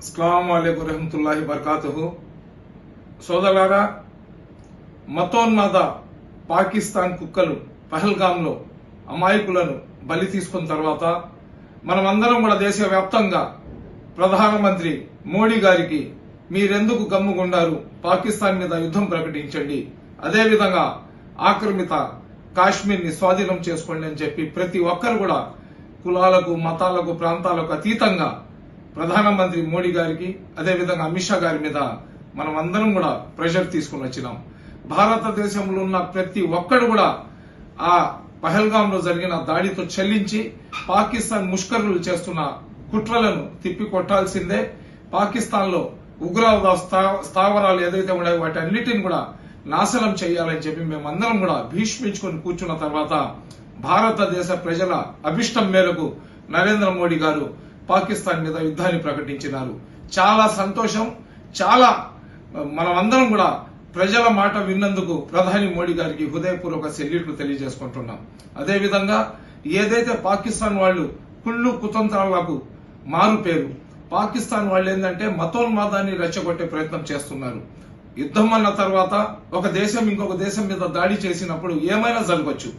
అస్సలాము అలైకుం రహమతుల్లాహి బర్కాతుహు. సోదరులారా, మతోన్మాద పాకిస్తాన్ కుక్కలు పహల్గాంలో అమాయకులను బలి తీసుకున్న తర్వాత మనమందరం కూడా దేశవ్యాప్తంగా ప్రధానమంత్రి మోడీ గారికి మీరెందుకు గమ్ముగుండారు, పాకిస్తాన్ మీద యుద్ధం ప్రకటించండి, అదేవిధంగా ఆక్రమిత కాశ్మీర్ ని స్వాధీనం చేసుకోండి అని చెప్పి ప్రతి ఒక్కరు కూడా కులాలకు మతాలకు ప్రాంతాలకు అతీతంగా ప్రధానమంత్రి మోడీ గారికి అదేవిధంగా అమిత్ షా గారి మీద మనం అందరం కూడా ప్రెషర్ తీసుకుని వచ్చినాం. భారతదేశంలో ఉన్న ప్రతి ఒక్కడు కూడా ఆ పహల్గాంలో జరిగిన దాడితో చెల్లించి పాకిస్తాన్ ముష్కరులు చేస్తున్న కుట్రలను తిప్పి కొట్టాల్సిందే. పాకిస్తాన్ లో ఉగ్రవాద స్థావరాలు ఏదైతే ఉన్నాయో వాటి అన్నిటిని కూడా నాశనం చేయాలని చెప్పి మేమందరం కూడా భీష్మించుకొని కూర్చున్న తర్వాత భారతదేశ ప్రజల అభిష్టం మేరకు నరేంద్ర మోడీ గారు పాకిస్తాన్ మీద యుద్ధాన్ని ప్రకటించినారు. చాలా సంతోషం. చాలా మనమందరం కూడా ప్రజల మాట విన్నందుకు ప్రధాని మోడీ గారికి హృదయపూర్వక సెల్యూట్లు తెలియజేసుకుంటున్నాం. అదేవిధంగా ఏదైతే పాకిస్తాన్ వాళ్ళు కుళ్ళు కుతంత్రాలకు మారు పేరు, పాకిస్తాన్ వాళ్ళు ఏంటంటే మతోన్మాదాన్ని రెచ్చగొట్టే ప్రయత్నం చేస్తున్నారు. యుద్ధం అన్న తర్వాత ఒక దేశం ఇంకొక దేశం మీద దాడి చేసినప్పుడు ఏమైనా జరగవచ్చు.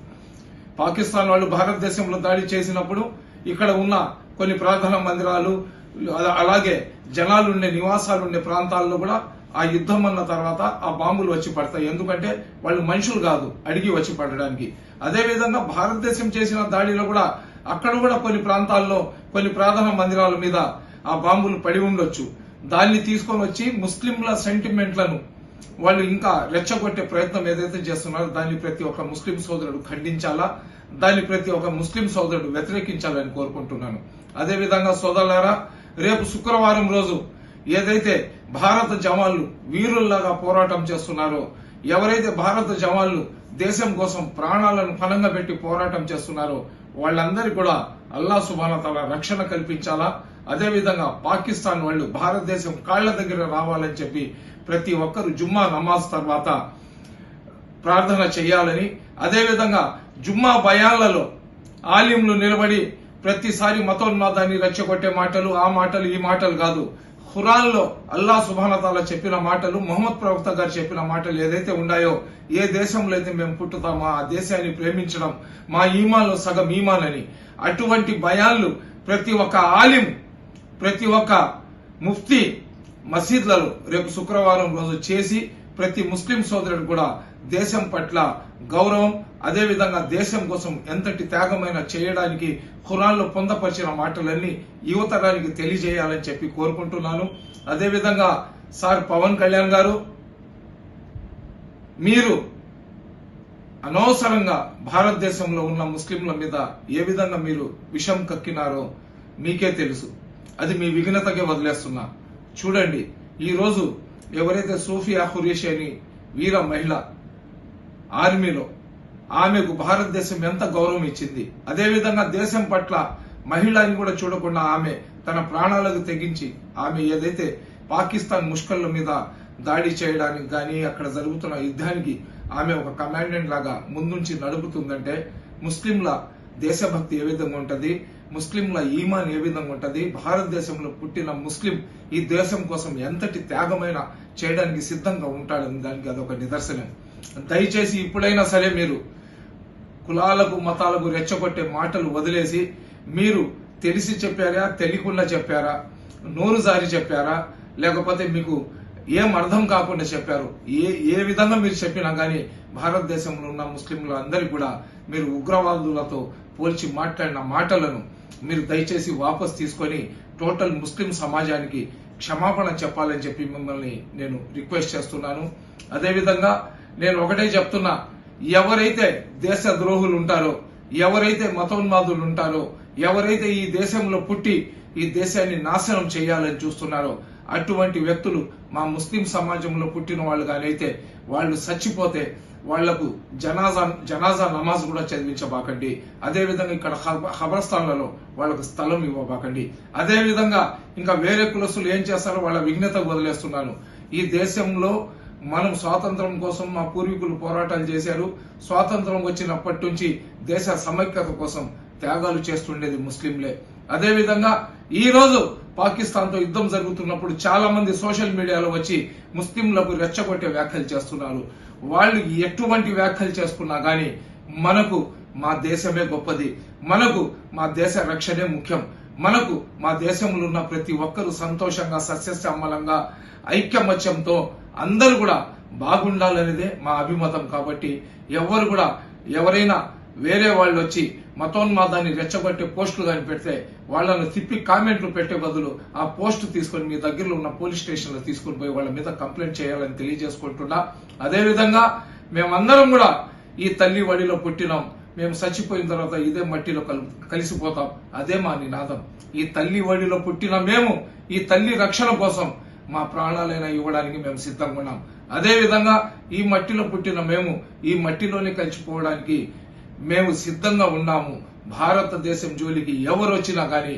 పాకిస్తాన్ వాళ్ళు భారతదేశంలో దాడి చేసినప్పుడు ఇక్కడ ఉన్న కొన్ని ప్రార్థనా మందిరాలు అలాగే జనాలుండే నివాసాలుండే ప్రాంతాల్లో కూడా ఆ యుద్ధం అన్న తర్వాత ఆ బాంబులు వచ్చి పడతాయి. ఎందుకంటే వాళ్ళు మనుషులు కాదు అడిగి వచ్చి పడడానికి. అదేవిధంగా భారతదేశం చేసిన దాడిలో కూడా అక్కడ కూడా కొన్ని ప్రాంతాల్లో కొన్ని ప్రార్థనా మందిరాల మీద ఆ బాంబులు పడి ఉండొచ్చు. దాన్ని తీసుకొని వచ్చి ముస్లింల సెంటిమెంట్లను వాళ్ళు ఇంకా రెచ్చగొట్టే ప్రయత్నం ఏదైతే చేస్తున్నారో దాన్ని ప్రతి ఒక్క ముస్లిం సోదరుడు ఖండించాలా, దాన్ని ప్రతి ఒక్క ముస్లిం సోదరుడు వ్యతిరేకించాలని కోరుకుంటున్నాను. అదేవిధంగా సోదరులారా, రేపు శుక్రవారం రోజు ఏదైతే భారత జవాన్లు వీరుల్లాగా పోరాటం చేస్తున్నారో, ఎవరైతే భారత జవాన్లు దేశం కోసం ప్రాణాలను పణంగా పెట్టి పోరాటం చేస్తున్నారో వాళ్ళందరికీ కూడా అల్లాహ్ సుబ్హానహు వ తఆలా రక్షణ కల్పించాలా. అదేవిధంగా పాకిస్తాన్ వాళ్ళు భారతదేశం కాళ్ల దగ్గర రావాలని చెప్పి ప్రతి ఒక్కరు జుమ్మా నమాజ్ తర్వాత ప్రార్థన చేయాలని, అదేవిధంగా జుమ్మా బయాన్లలో ఆలింలు నిలబడి ప్రతిసారి మతోన్మాదాన్ని రెచ్చగొట్టే మాటలు ఆ మాటలు ఈ మాటలు కాదు, ఖురాన్ లో అల్లాహ్ సుబ్హానహు వ తఆలా చెప్పిన మాటలు, ముహమ్మద్ ప్రవక్త గారు చెప్పిన మాటలు ఏదైతే ఉన్నాయో, ఏ దేశంలో అయితే మేము పుట్టుతామో ఆ దేశాన్ని ప్రేమించడం మా ఈమాన్లో సగం ఈమాన్ అని అటువంటి బయాన్లు ప్రతి ఒక్క ఆలిం ప్రతి ఒక్క ముఫ్తీ మసీద్లలో రేపు శుక్రవారం రోజు చేసి ప్రతి ముస్లిం సోదరుడు కూడా దేశం పట్ల గౌరవం, అదేవిధంగా దేశం కోసం ఎంతటి త్యాగమైన చేయడానికి ఖురాన్లో పొందపరిచిన మాటలన్నీ యువతరానికి తెలియజేయాలని చెప్పి కోరుకుంటున్నాను. అదేవిధంగా సార్ పవన్ కళ్యాణ్ గారు, మీరు అనవసరంగా భారతదేశంలో ఉన్న ముస్లింల మీద ఏ విధంగా మీరు విషం కక్కినారో మీకే తెలుసు. అది మీ విఘ్నతకే వదిలేస్తున్నా. చూడండి, ఈ రోజు ఎవరైతే సోఫియా ఖురేషి అని వీర మహిళ ఆర్మీలో, ఆమెకు భారతదేశం ఎంత గౌరవం ఇచ్చింది. అదేవిధంగా దేశం పట్ల మహిళని కూడా చూడకుండా ఆమె తన ప్రాణాలకు తెగించి ఆమె ఏదైతే పాకిస్తాన్ ముష్కర్ల మీద దాడి చేయడానికి గాని అక్కడ జరుగుతున్న యుద్ధానికి ఆమె ఒక కమాండెంట్ లాగా ముందుంచి నడుపుతుందంటే ముస్లింల దేశభక్తి ఏ విధంగా ఉంటది, ముస్లింల ఈమాన్ ఏ విధంగా ఉంటది, భారతదేశంలో పుట్టిన ముస్లిం ఈ దేశం కోసం ఎంతటి త్యాగమైన చేయడానికి సిద్ధంగా ఉంటాడని దానికి అదొక నిదర్శనం. దయచేసి ఇప్పుడైనా సరే మీరు కులాలకు మతాలకు రెచ్చగొట్టే మాటలు వదిలేసి మీరు తెలిసి చెప్పారా, తెలియకుండా చెప్పారా, నోరు జారి చెప్పారా, లేకపోతే మీకు ఏం అర్థం కాకుండా చెప్పారు, ఏ విధంగా మీరు చెప్పినా గానీ భారతదేశంలో ఉన్న ముస్లింలు అందరికీ కూడా మీరు ఉగ్రవాదులతో పోల్చి మాట్లాడిన మాటలను మీరు దయచేసి వాపస్ తీసుకొని టోటల్ ముస్లిం సమాజానికి క్షమాపణ చెప్పాలని చెప్పి మిమ్మల్ని నేను రిక్వెస్ట్ చేస్తున్నాను. అదేవిధంగా నేను ఒకటే చెప్తున్నా, ఎవరైతే దేశ ద్రోహులు ఉంటారో, ఎవరైతే మతోన్మాదులు ఉంటారో, ఎవరైతే ఈ దేశంలో పుట్టి ఈ దేశాన్ని నాశనం చేయాలని చూస్తున్నారో అటువంటి వ్యక్తులు మా ముస్లిం సమాజంలో పుట్టిన వాళ్ళు కానీ అయితే వాళ్ళు చచ్చిపోతే వాళ్లకు జనాజా నమాజ్ కూడా చదివించబాకండి. అదేవిధంగా ఇక్కడ ఖబరస్థాన్లలో వాళ్ళకు స్థలం ఇవ్వబాకండి. అదేవిధంగా ఇంకా వేరే కులస్తులు ఏం చేస్తారో వాళ్ళ విఘ్నత వదిలేస్తున్నాను. ఈ దేశంలో మనం స్వాతంత్రం కోసం మా పూర్వీకులు పోరాటాలు చేశారు. స్వాతంత్రం వచ్చినప్పటి నుంచి దేశ సమైక్యత కోసం త్యాగాలు చేస్తుండేది ముస్లింలే. అదేవిధంగా ఈ రోజు పాకిస్తాన్ తో యుద్ధం జరుగుతున్నప్పుడు చాలా మంది సోషల్ మీడియాలో వచ్చి ముస్లింలకు రెచ్చగొట్టే వ్యాఖ్యలు చేస్తున్నారు. వాళ్ళు ఎటువంటి వ్యాఖ్యలు చేసుకున్నా గాని మనకు మా దేశమే గొప్పది, మనకు మా దేశ రక్షణే ముఖ్యం, మనకు మా దేశంలో ఉన్న ప్రతి ఒక్కరూ సంతోషంగా సస్యశ్యామలంగా ఐక్యమత్యంతో అందరూ కూడా బాగుండాలనేదే మా అభిమతం. కాబట్టి ఎవరు కూడా ఎవరైనా వేరే వాళ్ళు వచ్చి మతోన్మాదాన్ని రెచ్చగొట్టే పోస్టులు కానీ పెడితే వాళ్ళను తిప్పి కామెంట్లు పెట్టే బదులు ఆ పోస్ట్ తీసుకొని మీ దగ్గరలో ఉన్న పోలీస్ స్టేషన్ లో తీసుకొని పోయి వాళ్ళ మీద కంప్లైంట్ చేయాలని తెలియజేసుకుంటున్నా. అదేవిధంగా మేమందరం కూడా ఈ తల్లి వడిలో పుట్టినాం, మేము చచ్చిపోయిన తర్వాత ఇదే మట్టిలో కలిసిపోతాం, అదే మా నినాదం. ఈ తల్లి వడిలో పుట్టిన మేము ఈ తల్లి రక్షణ కోసం మా ప్రాణాలైనా ఇవ్వడానికి మేము సిద్ధంగా ఉన్నాం. అదే విధంగా ఈ మట్టిలో పుట్టిన మేము ఈ మట్టిలోనే కలిసిపోవడానికి మేము సిద్ధంగా ఉన్నాము. భారతదేశం జోలికి ఎవరు వచ్చినా గాని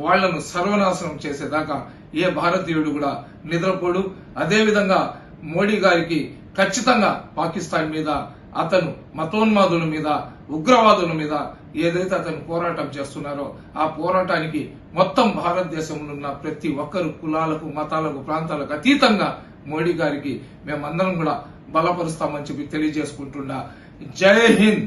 వాళ్లను సర్వనాశనం చేసేదాకా ఏ భారతీయుడు కూడా నిద్రపోడు. అదేవిధంగా మోడీ గారికి ఖచ్చితంగా పాకిస్తాన్ మీద, అతను మతోన్మాదుల మీద, ఉగ్రవాదుల మీద ఏదైతే అతను పోరాటం చేస్తున్నారో ఆ పోరాటానికి మొత్తం భారతదేశంలో ఉన్న ప్రతి ఒక్కరు కులాలకు, మతాలకు, ప్రాంతాలకు అతీతంగా మోడీ గారికి మేమందరం కూడా బలపరుస్తామని చెప్పి తెలియజేసుకుంటున్నా. జై హింద్.